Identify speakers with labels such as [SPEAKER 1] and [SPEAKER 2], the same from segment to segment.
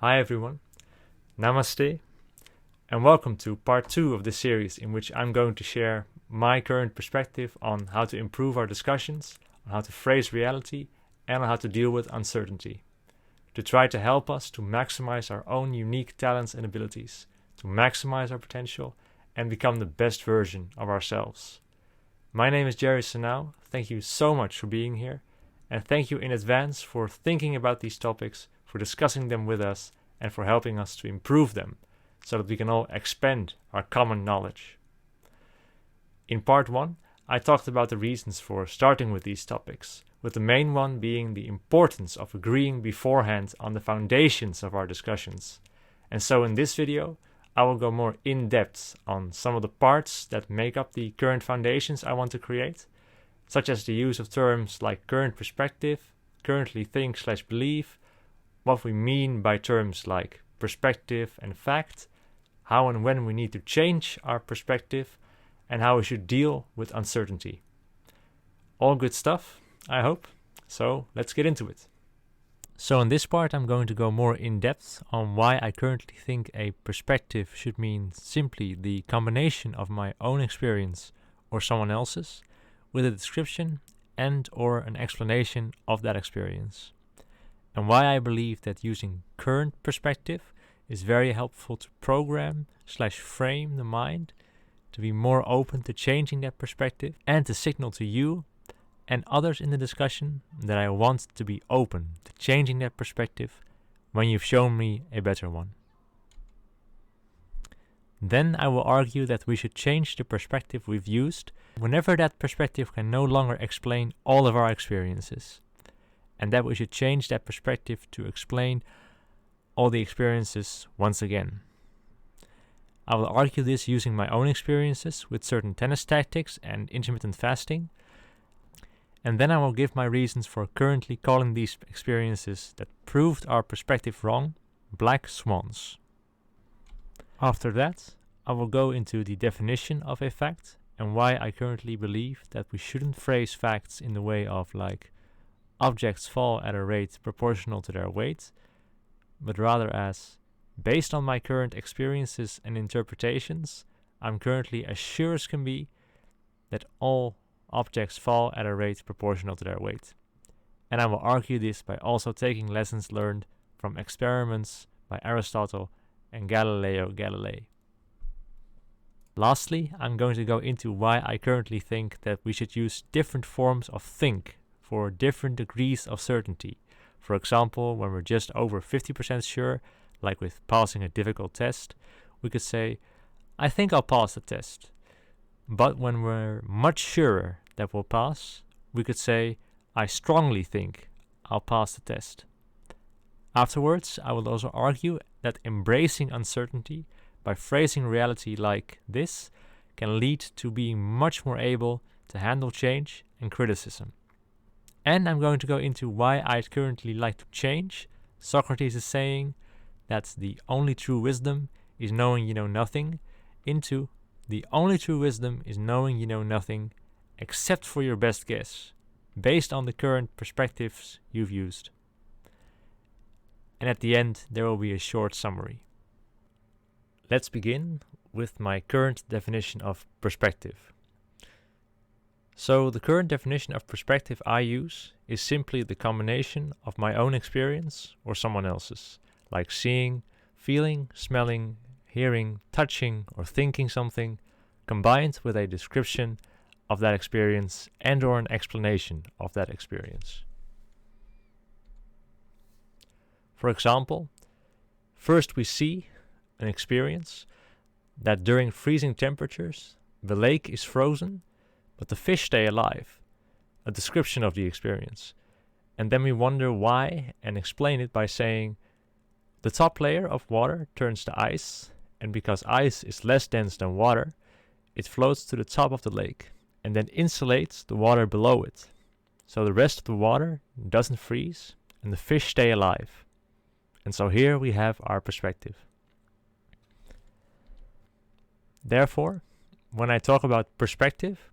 [SPEAKER 1] Hi everyone, Namaste, and welcome to part 2 of this series in which I'm going to share my current perspective on how to improve our discussions, on how to phrase reality, and on how to deal with uncertainty, to try to help us to maximize our own unique talents and abilities, to maximize our potential, and become the best version of ourselves. My name is jari'sTotelos. Thank you so much for being here, and thank you in advance for thinking about these topics, for discussing them with us, and for helping us to improve them so that we can all expand our common knowledge. In part 1, I talked about the reasons for starting with these topics, with the main one being the importance of agreeing beforehand on the foundations of our discussions. And so in this video, I will go more in depth on some of the parts that make up the current foundations I want to create, such as the use of terms like current perspective, currently think/believe, what we mean by terms like perspective and fact, how and when we need to change our perspective, and how we should deal with uncertainty. All good stuff, I hope. So let's get into it. So in this part I'm going to go more in depth on why I currently think a perspective should mean simply the combination of my own experience or someone else's, with a description and or an explanation of that experience. And why I believe that using current perspective is very helpful to program/frame the mind to be more open to changing that perspective and to signal to you and others in the discussion that I want to be open to changing that perspective when you've shown me a better one. Then I will argue that we should change the perspective we've used whenever that perspective can no longer explain all of our experiences, and that we should change that perspective to explain all the experiences once again. I will argue this using my own experiences with certain tennis tactics and intermittent fasting, and then I will give my reasons for currently calling these experiences that proved our perspective wrong black swans. After that, I will go into the definition of a fact and why I currently believe that we shouldn't phrase facts in the way of like objects fall at a rate proportional to their weight, but rather as, based on my current experiences and interpretations, I'm currently as sure as can be that all objects fall at a rate proportional to their weight. And I will argue this by also taking lessons learned from experiments by Aristotle and Galileo Galilei. Lastly, I'm going to go into why I currently think that we should use different forms of think for different degrees of certainty. For example, when we're just over 50% sure, like with passing a difficult test, we could say, I think I'll pass the test. But when we're much surer that we'll pass, we could say, I strongly think I'll pass the test. Afterwards, I will also argue that embracing uncertainty by phrasing reality like this can lead to being much more able to handle change and criticism. And I'm going to go into why I'd currently like to change Socrates is saying that the only true wisdom is knowing you know nothing, into the only true wisdom is knowing you know nothing except for your best guess, based on the current perspectives you've used. And at the end, there will be a short summary. Let's begin with my current definition of perspective. So the current definition of perspective I use is simply the combination of my own experience or someone else's, like seeing, feeling, smelling, hearing, touching, or thinking something, combined with a description of that experience and or an explanation of that experience. For example, first we see an experience that during freezing temperatures, the lake is frozen, but the fish stay alive, a description of the experience. And then we wonder why and explain it by saying, the top layer of water turns to ice, and because ice is less dense than water, it floats to the top of the lake, and then insulates the water below it. So the rest of the water doesn't freeze, and the fish stay alive. And so here we have our perspective. Therefore, when I talk about perspective,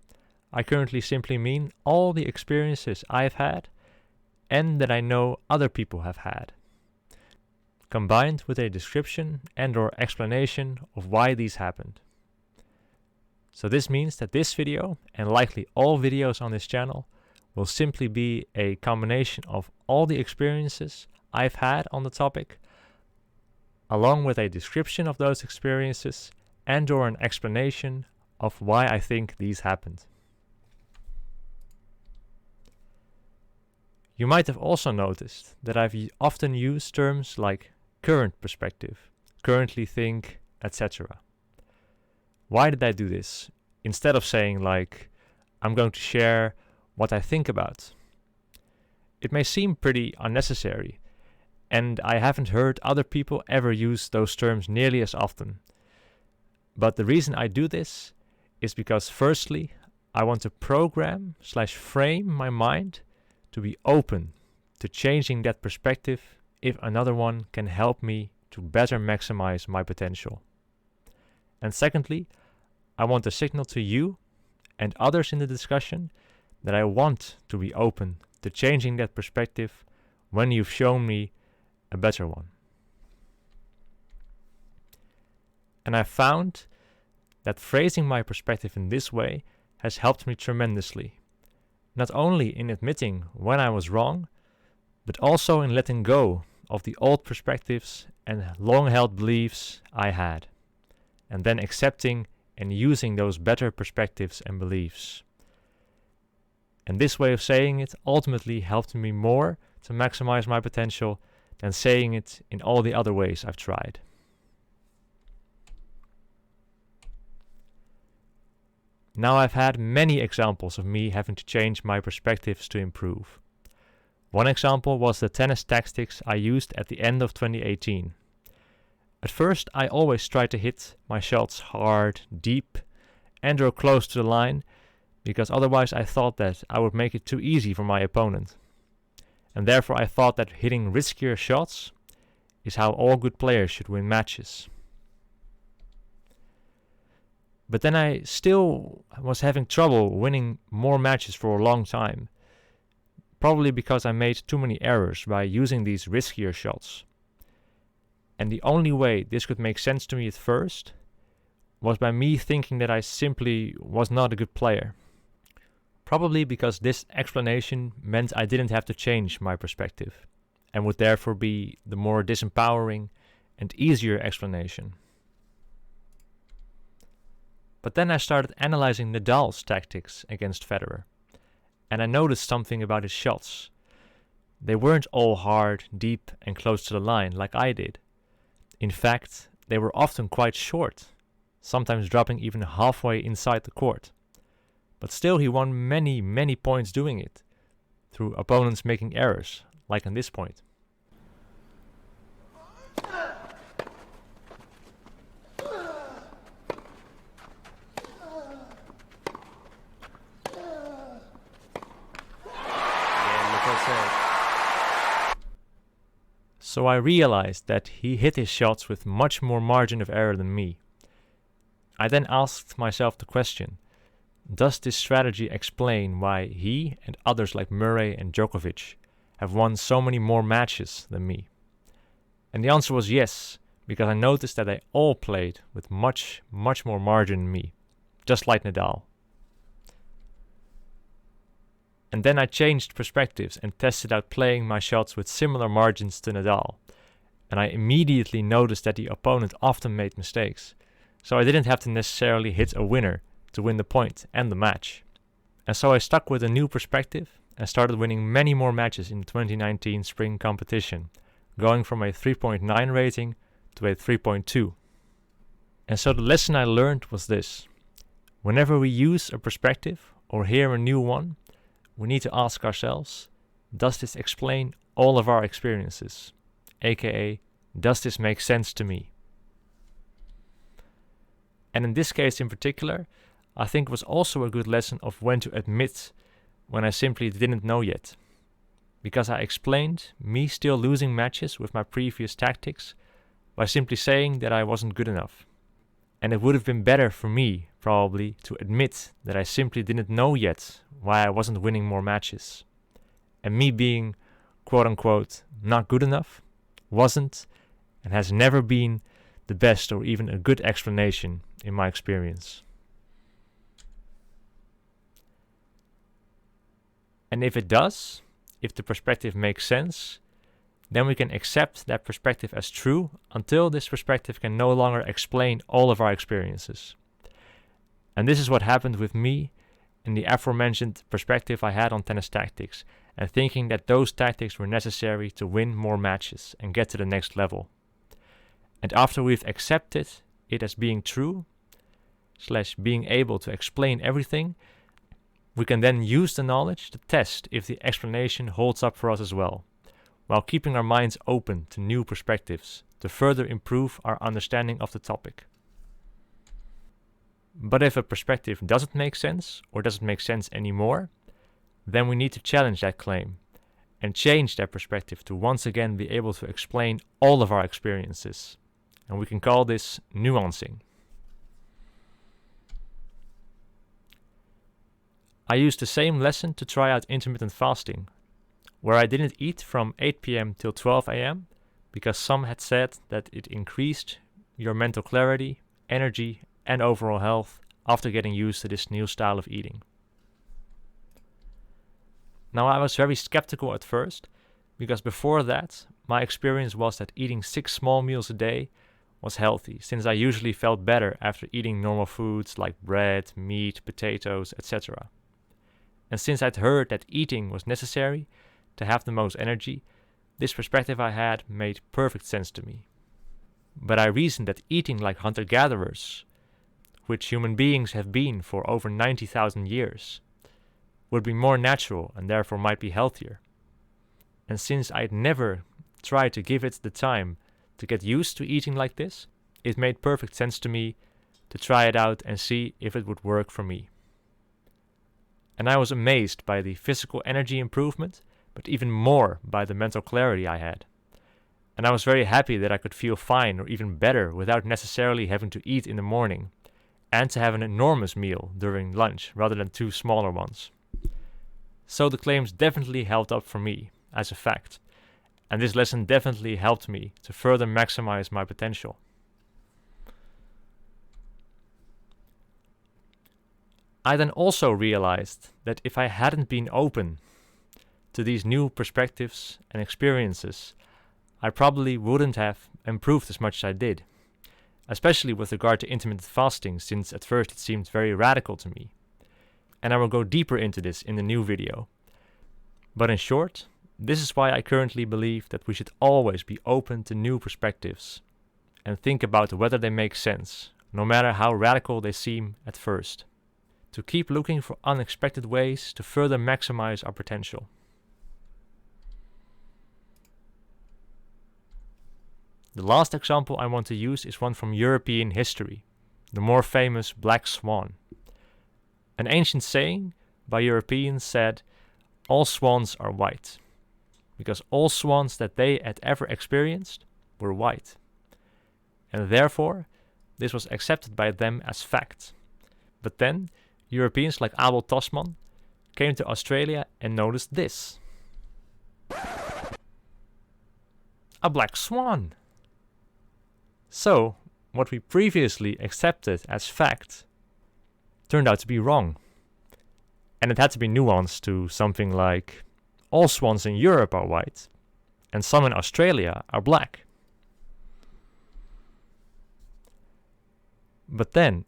[SPEAKER 1] I currently simply mean all the experiences I've had and that I know other people have had. combined with a description and/or explanation of why these happened. So this means that this video, and likely all videos on this channel, will simply be a combination of all the experiences I've had on the topic, along with a description of those experiences and/or an explanation of why I think these happened. You might have also noticed that I've often used terms like current perspective, currently think, etc. Why did I do this? Instead of saying like, I'm going to share what I think about. It may seem pretty unnecessary, and I haven't heard other people ever use those terms nearly as often. But the reason I do this is because firstly, I want to program/frame my mind to be open to changing that perspective if another one can help me to better maximize my potential. And secondly, I want to signal to you and others in the discussion that I want to be open to changing that perspective when you've shown me a better one. And I found that phrasing my perspective in this way has helped me tremendously. Not only in admitting when I was wrong, but also in letting go of the old perspectives and long-held beliefs I had, and then accepting and using those better perspectives and beliefs. And this way of saying it ultimately helped me more to maximize my potential than saying it in all the other ways I've tried. Now I've had many examples of me having to change my perspectives to improve. One example was the tennis tactics I used at the end of 2018. At first I always tried to hit my shots hard, deep, and/or close to the line, because otherwise I thought that I would make it too easy for my opponent. And therefore I thought that hitting riskier shots is how all good players should win matches. But then I still was having trouble winning more matches for a long time. Probably because I made too many errors by using these riskier shots. And the only way this could make sense to me at first was by me thinking that I simply was not a good player. Probably because this explanation meant I didn't have to change my perspective, and would therefore be the more disempowering and easier explanation. But then I started analyzing Nadal's tactics against Federer, and I noticed something about his shots. They weren't all hard, deep, and close to the line like I did. In fact, they were often quite short, sometimes dropping even halfway inside the court. But still he won many, many points doing it, through opponents making errors, like on this point. So I realized that he hit his shots with much more margin of error than me. I then asked myself the question, does this strategy explain why he and others like Murray and Djokovic have won so many more matches than me? And the answer was yes, because I noticed that they all played with much, much more margin than me, just like Nadal. And then I changed perspectives and tested out playing my shots with similar margins to Nadal. And I immediately noticed that the opponent often made mistakes. So I didn't have to necessarily hit a winner to win the point and the match. And so I stuck with a new perspective and started winning many more matches in the 2019 spring competition, going from a 3.9 rating to a 3.2. And so the lesson I learned was this. Whenever we use a perspective or hear a new one, we need to ask ourselves, does this explain all of our experiences? AKA, does this make sense to me? And in this case in particular, I think it was also a good lesson of when to admit when I simply didn't know yet. Because I explained me still losing matches with my previous tactics by simply saying that I wasn't good enough. And it would have been better for me, probably, to admit that I simply didn't know yet why I wasn't winning more matches. And me being, quote-unquote, not good enough, wasn't, and has never been the best or even a good explanation in my experience. And if it does, if the perspective makes sense, then we can accept that perspective as true until this perspective can no longer explain all of our experiences. And this is what happened with me in the aforementioned perspective I had on tennis tactics, and thinking that those tactics were necessary to win more matches and get to the next level. And after we've accepted it as being true, / being able to explain everything, we can then use the knowledge to test if the explanation holds up for us as well, while keeping our minds open to new perspectives to further improve our understanding of the topic. But if a perspective doesn't make sense or doesn't make sense anymore, then we need to challenge that claim and change that perspective to once again be able to explain all of our experiences. And we can call this nuancing. I used the same lesson to try out intermittent fasting, where I didn't eat from 8 p.m. till 12 a.m. because some had said that it increased your mental clarity, energy, and overall health after getting used to this new style of eating. Now, I was very skeptical at first, because before that, my experience was that eating 6 small meals a day was healthy, since I usually felt better after eating normal foods like bread, meat, potatoes, etc. And since I'd heard that eating was necessary to have the most energy, this perspective I had made perfect sense to me. But I reasoned that eating like hunter-gatherers, which human beings have been for over 90,000 years, would be more natural and therefore might be healthier. And since I'd never tried to give it the time to get used to eating like this, it made perfect sense to me to try it out and see if it would work for me. And I was amazed by the physical energy improvement, but even more by the mental clarity I had. And I was very happy that I could feel fine or even better without necessarily having to eat in the morning, and to have an enormous meal during lunch rather than 2 smaller ones. So the claims definitely held up for me as a fact, and this lesson definitely helped me to further maximize my potential. I then also realized that if I hadn't been open to these new perspectives and experiences, I probably wouldn't have improved as much as I did, especially with regard to intermittent fasting, since at first it seemed very radical to me. And I will go deeper into this in the new video. But in short, this is why I currently believe that we should always be open to new perspectives and think about whether they make sense, no matter how radical they seem at first. To keep looking for unexpected ways to further maximize our potential. The last example I want to use is one from European history, the more famous Black Swan. An ancient saying by Europeans said, "All swans are white," because all swans that they had ever experienced were white. And therefore, this was accepted by them as fact. But then, Europeans like Abel Tasman came to Australia and noticed this. A black swan! So, what we previously accepted as fact turned out to be wrong. And it had to be nuanced to something like, all swans in Europe are white, and some in Australia are black. But then,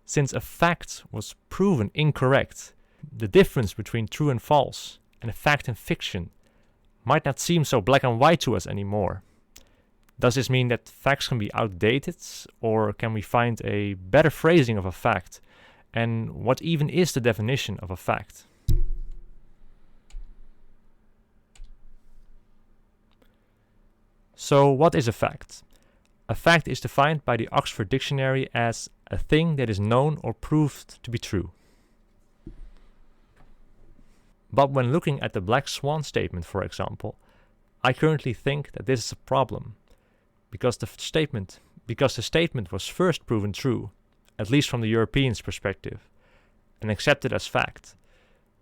[SPEAKER 1] since a fact was proven incorrect, the difference between true and false, and fact and fiction, might not seem so black and white to us anymore. Does this mean that facts can be outdated, or can we find a better phrasing of a fact? And what even is the definition of a fact? So, what is a fact? A fact is defined by the Oxford Dictionary as a thing that is known or proved to be true. But when looking at the Black Swan statement, for example, I currently think that this is a problem, because the statement was first proven true, at least from the Europeans' perspective, and accepted as fact,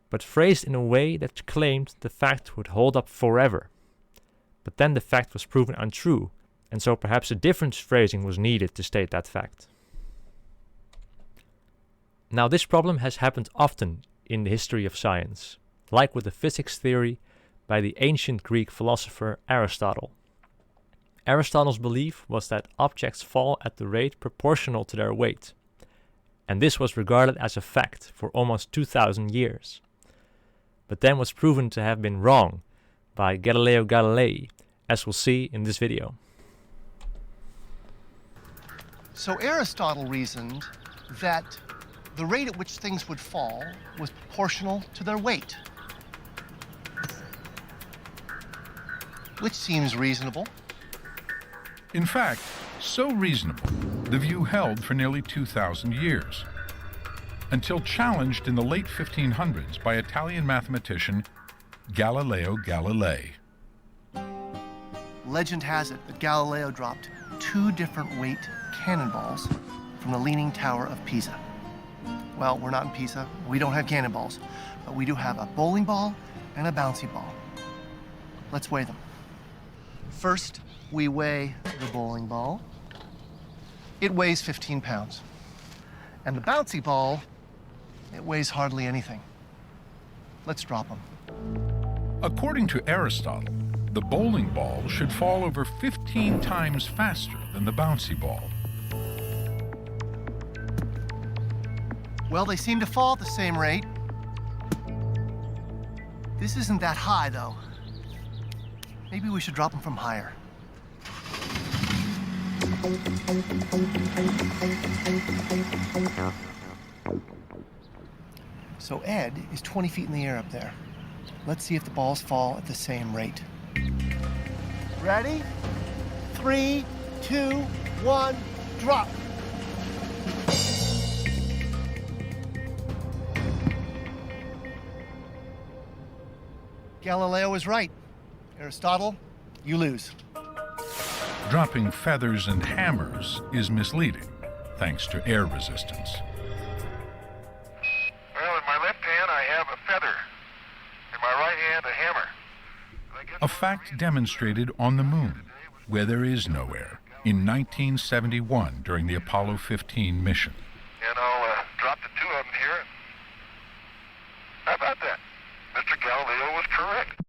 [SPEAKER 1] but phrased in a way that claimed the fact would hold up forever. But then the fact was proven untrue, and so perhaps a different phrasing was needed to state that fact. Now, this problem has happened often in the history of science, like with the physics theory by the ancient Greek philosopher Aristotle. Aristotle's belief was that objects fall at the rate proportional to their weight, and this was regarded as a fact for almost 2000 years, but then was proven to have been wrong by Galileo Galilei, as we'll see in this video.
[SPEAKER 2] So Aristotle reasoned that the rate at which things would fall was proportional to their weight, which seems reasonable.
[SPEAKER 3] In fact, so reasonable, the view held for nearly 2,000 years, until challenged in the late 1500s by Italian mathematician Galileo Galilei.
[SPEAKER 2] Legend has it that Galileo dropped 2 different weight cannonballs from the Leaning Tower of Pisa. Well, we're not in Pisa, we don't have cannonballs, but we do have a bowling ball and a bouncy ball. Let's weigh them. First, we weigh the bowling ball. It weighs 15 pounds. And the bouncy ball, it weighs hardly anything. Let's drop them.
[SPEAKER 3] According to Aristotle, the bowling ball should fall over 15 times faster than the bouncy ball.
[SPEAKER 2] Well, they seem to fall at the same rate. This isn't that high, though. Maybe we should drop them from higher. So Ed is 20 feet in the air up there. Let's see if the balls fall at the same rate. Ready? 3, 2, 1, drop. Galileo was right. Aristotle, you lose.
[SPEAKER 3] Dropping feathers and hammers is misleading, thanks to air resistance.
[SPEAKER 4] Well, in my left hand I have a feather. In my right hand a hammer.
[SPEAKER 3] A fact demonstrated on the moon, where there is no air, in 1971 during the Apollo 15 mission.
[SPEAKER 4] And I'll drop the 2 of them here. How about that? Mr. Galileo was correct.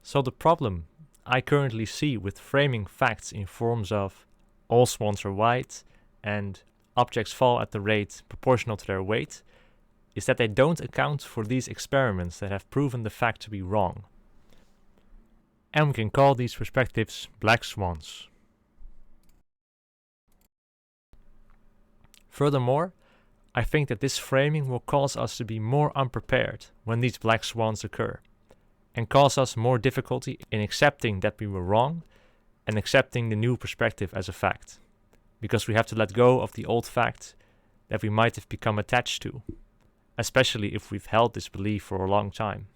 [SPEAKER 1] So the problem I currently see with framing facts in forms of all swans are white and objects fall at the rate proportional to their weight is that they don't account for these experiments that have proven the fact to be wrong. And we can call these perspectives black swans. Furthermore, I think that this framing will cause us to be more unprepared when these black swans occur, and cause us more difficulty in accepting that we were wrong and accepting the new perspective as a fact, because we have to let go of the old fact that we might have become attached to, especially if we've held this belief for a long time.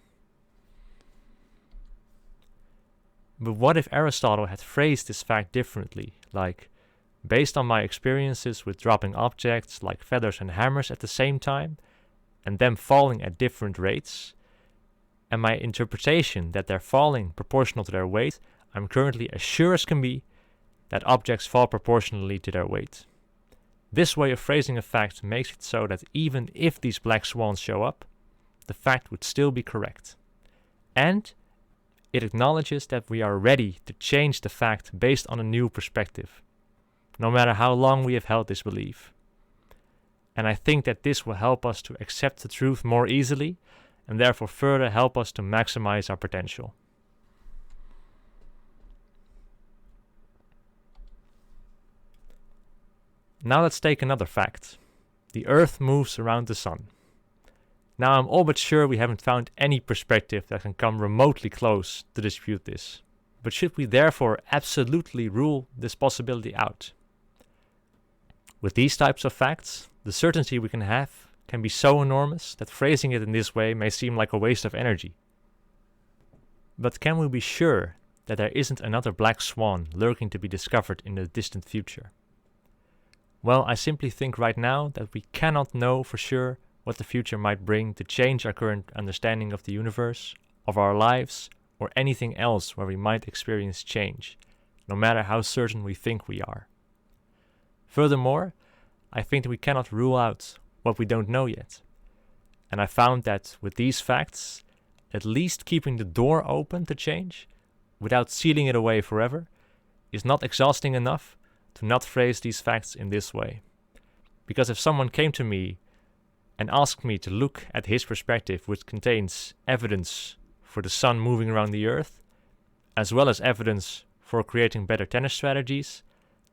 [SPEAKER 1] But what if Aristotle had phrased this fact differently, like, based on my experiences with dropping objects like feathers and hammers at the same time, and them falling at different rates, and my interpretation that they're falling proportional to their weight, I'm currently as sure as can be that objects fall proportionally to their weight. This way of phrasing a fact makes it so that even if these black swans show up, the fact would still be correct. And it acknowledges that we are ready to change the fact based on a new perspective, no matter how long we have held this belief. And I think that this will help us to accept the truth more easily, and therefore further help us to maximize our potential. Now let's take another fact. The Earth moves around the Sun. Now I'm all but sure we haven't found any perspective that can come remotely close to dispute this. But should we therefore absolutely rule this possibility out? With these types of facts, the certainty we can have can be so enormous that phrasing it in this way may seem like a waste of energy. But can we be sure that there isn't another black swan lurking to be discovered in the distant future? Well, I simply think right now that we cannot know for sure what the future might bring to change our current understanding of the universe, of our lives, or anything else where we might experience change, no matter how certain we think we are. Furthermore, I think that we cannot rule out what we don't know yet. And I found that with these facts, at least keeping the door open to change, without sealing it away forever, is not exhausting enough to not phrase these facts in this way. Because if someone came to me and asked me to look at his perspective, which contains evidence for the sun moving around the earth, as well as evidence for creating better tennis strategies,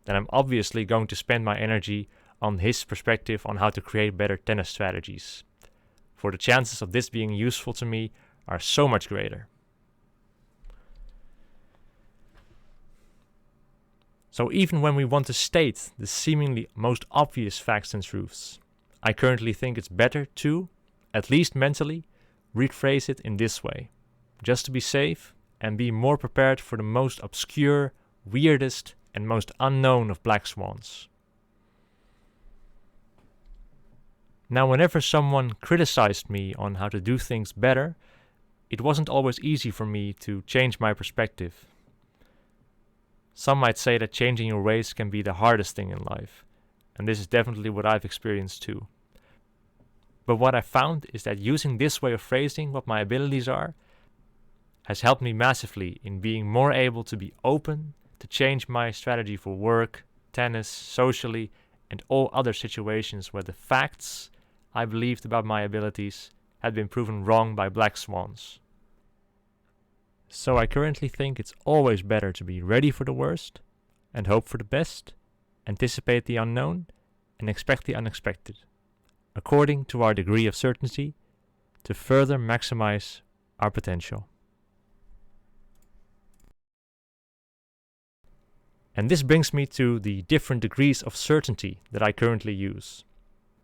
[SPEAKER 1] then I'm obviously going to spend my energy on his perspective on how to create better tennis strategies. For the chances of this being useful to me are so much greater. So even when we want to state the seemingly most obvious facts and truths, I currently think it's better to, at least mentally, rephrase it in this way, just to be safe and be more prepared for the most obscure, weirdest, and most unknown of black swans. Now, whenever someone criticized me on how to do things better, it wasn't always easy for me to change my perspective. Some might say that changing your ways can be the hardest thing in life, and this is definitely what I've experienced too. But what I found is that using this way of phrasing what my abilities are has helped me massively in being more able to be open to change my strategy for work, tennis, socially, and all other situations where the facts I believed about my abilities had been proven wrong by black swans. So I currently think it's always better to be ready for the worst and hope for the best, anticipate the unknown, and expect the unexpected, according to our degree of certainty, to further maximize our potential. And this brings me to the different degrees of certainty that I currently use,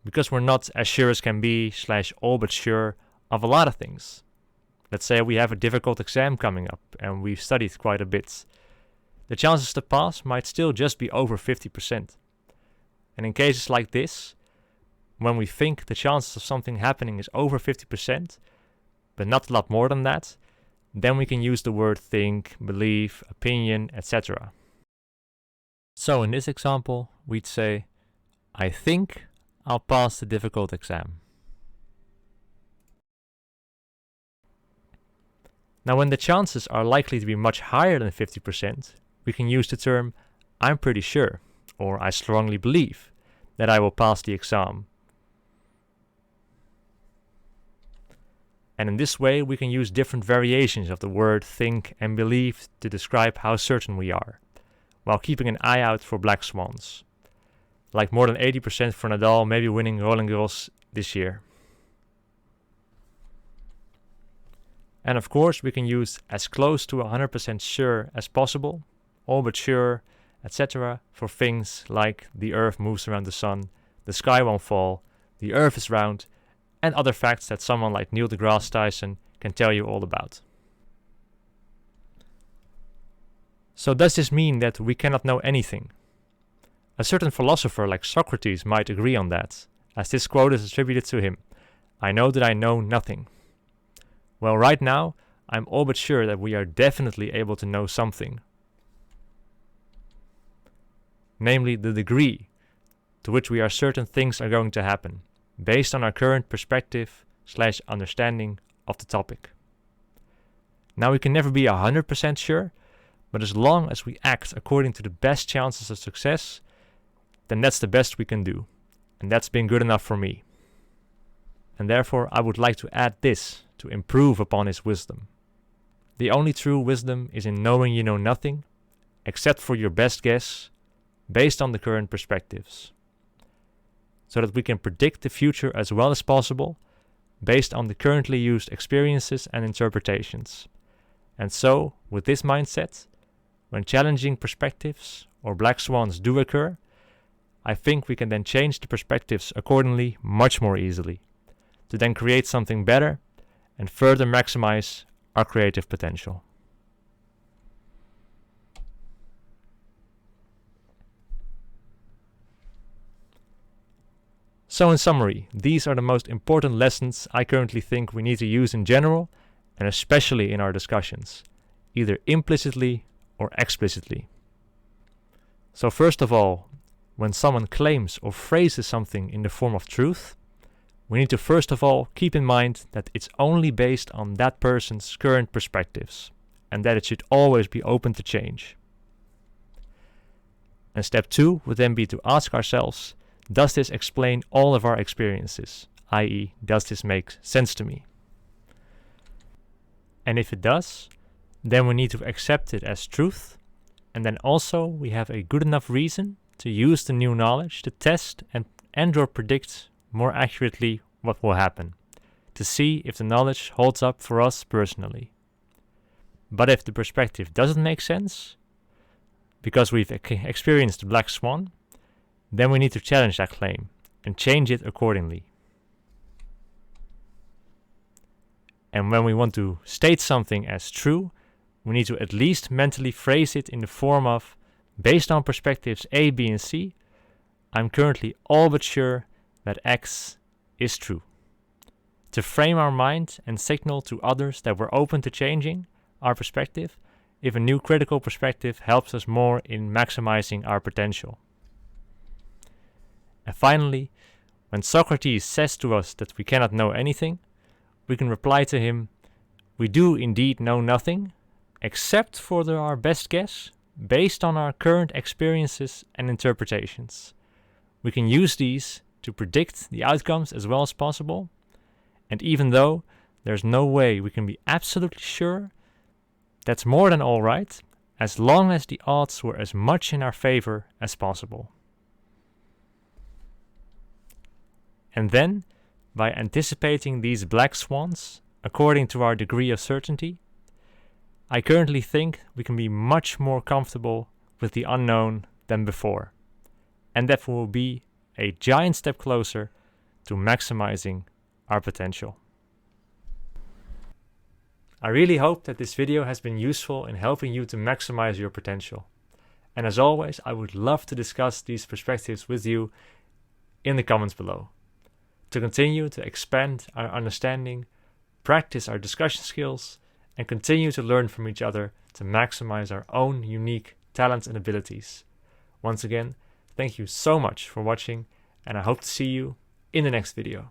[SPEAKER 1] because we're not as sure as can be / all but sure of a lot of things. Let's say we have a difficult exam coming up and we've studied quite a bit. The chances to pass might still just be over 50%. And in cases like this, when we think the chances of something happening is over 50%, but not a lot more than that, then we can use the word think, believe, opinion, etc. So in this example, we'd say, I think I'll pass the difficult exam. Now, when the chances are likely to be much higher than 50%, we can use the term I'm pretty sure, or I strongly believe that I will pass the exam. And in this way, we can use different variations of the word think and believe to describe how certain we are, while keeping an eye out for black swans. Like more than 80% for Nadal maybe winning Roland Garros this year. And of course, we can use as close to 100% sure as possible, all but sure, etc. for things like the earth moves around the sun, the sky won't fall, the earth is round, and other facts that someone like Neil deGrasse Tyson can tell you all about. So does this mean that we cannot know anything? A certain philosopher like Socrates might agree on that, as this quote is attributed to him, I know that I know nothing. Well, right now, I'm all but sure that we are definitely able to know something. Namely, the degree to which we are certain things are going to happen, based on our current perspective / understanding of the topic. Now, we can never be 100% sure, but as long as we act according to the best chances of success, then that's the best we can do. And that's been good enough for me. And therefore, I would like to add this to improve upon his wisdom. The only true wisdom is in knowing you know nothing, except for your best guess, based on the current perspectives. So that we can predict the future as well as possible, based on the currently used experiences and interpretations. And so, with this mindset, when challenging perspectives or black swans do occur, I think we can then change the perspectives accordingly much more easily, to then create something better and further maximize our creative potential. So in summary, these are the most important lessons I currently think we need to use in general, and especially in our discussions, either implicitly or explicitly. So first of all, when someone claims or phrases something in the form of truth, we need to first of all keep in mind that it's only based on that person's current perspectives, and that it should always be open to change. And step 2 would then be to ask ourselves, does this explain all of our experiences? I.e., does this make sense to me? And if it does, then we need to accept it as truth, and then also we have a good enough reason to use the new knowledge to test and or predict more accurately what will happen, to see if the knowledge holds up for us personally. But if the perspective doesn't make sense, because we've experienced the black swan, then we need to challenge that claim and change it accordingly. And when we want to state something as true, we need to at least mentally phrase it in the form of, based on perspectives A, B, and C, I'm currently all but sure that X is true. To frame our mind and signal to others that we're open to changing our perspective if a new critical perspective helps us more in maximizing our potential. And finally, when Socrates says to us that we cannot know anything, we can reply to him, we do indeed know nothing, except for our best guess, based on our current experiences and interpretations. We can use these to predict the outcomes as well as possible, and even though there's no way we can be absolutely sure, that's more than all right, as long as the odds were as much in our favor as possible. And then, by anticipating these black swans, according to our degree of certainty, I currently think we can be much more comfortable with the unknown than before, and that will be a giant step closer to maximizing our potential. I really hope that this video has been useful in helping you to maximize your potential. And as always, I would love to discuss these perspectives with you in the comments below, to continue to expand our understanding, practice our discussion skills, and continue to learn from each other to maximize our own unique talents and abilities. Once again, thank you so much for watching, and I hope to see you in the next video.